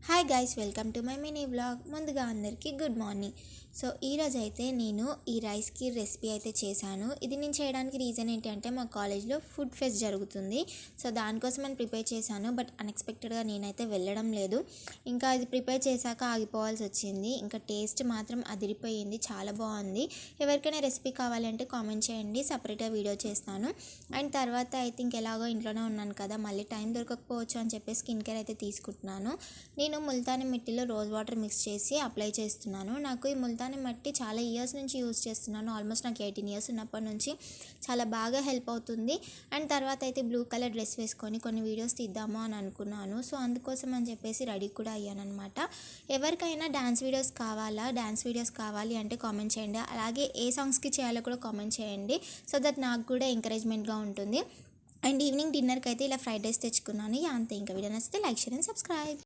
Hi guys, welcome to my mini vlog. ముందుగా అందరికీ good morning. So ఈరోజు అయితే నేను ఈ రైస్కి రెసిపీ అయితే చేశాను. ఇది నేను చేయడానికి రీజన్ ఏంటంటే మా కాలేజ్లో ఫుడ్ ఫెస్ట్ జరుగుతుంది. సో దానికోసం నేను ప్రిపేర్ చేశాను. బట్ అన్ఎక్స్పెక్టెడ్గా నేనైతే వెళ్ళడం లేదు. ఇంకా ఇది ప్రిపేర్ చేశాక ఆగిపోవాల్సి వచ్చింది. ఇంకా టేస్ట్ మాత్రం అదిరిపోయింది, చాలా బాగుంది. ఎవరికైనా రెసిపీ కావాలంటే కామెంట్ చేయండి, సపరేట్గా వీడియో చేస్తాను. అండ్ తర్వాత ఐ థింక్ ఎలాగో ఇంట్లోనే ఉన్నాను కదా, మళ్ళీ టైం దొరకకపోవచ్చు అని చెప్పి స్కిన్ కేర్ అయితే తీసుకుంటున్నాను. నేను ముల్తానీ మట్టిలో రోజ్ వాటర్ మిక్స్ చేసి అప్లై చేస్తున్నాను. నాకు ఈ ముల్తానీ మట్టి చాలా ఇయర్స్ నుంచి యూజ్ చేస్తున్నాను. ఆల్మోస్ట్ నాకు 18 ఇయర్స్ ఉన్నప్పటి నుంచి చాలా బాగా హెల్ప్ అవుతుంది. అండ్ తర్వాత అయితే బ్లూ కలర్ డ్రెస్ వేసుకొని కొన్ని వీడియోస్ తీద్దాము అని అనుకున్నాను. సో అందుకోసం అని చెప్పేసి రెడీ కూడా అయ్యాను అనమాట. ఎవరికైనా డ్యాన్స్ వీడియోస్ కావాలి అంటే కామెంట్ చేయండి. అలాగే ఏ సాంగ్స్కి చేయాలో కూడా కామెంట్ చేయండి. సో దట్ నాకు కూడా ఎంకరేజ్మెంట్గా ఉంటుంది. అండ్ ఈవినింగ్ డిన్నర్కి అయితే ఇలా ఫ్రైడ్ రైస్ తెచ్చుకున్నాను. అంతే. ఇంకా వీడియో నచ్చితే లైక్, షేర్ అండ్ సబ్స్క్రైబ్.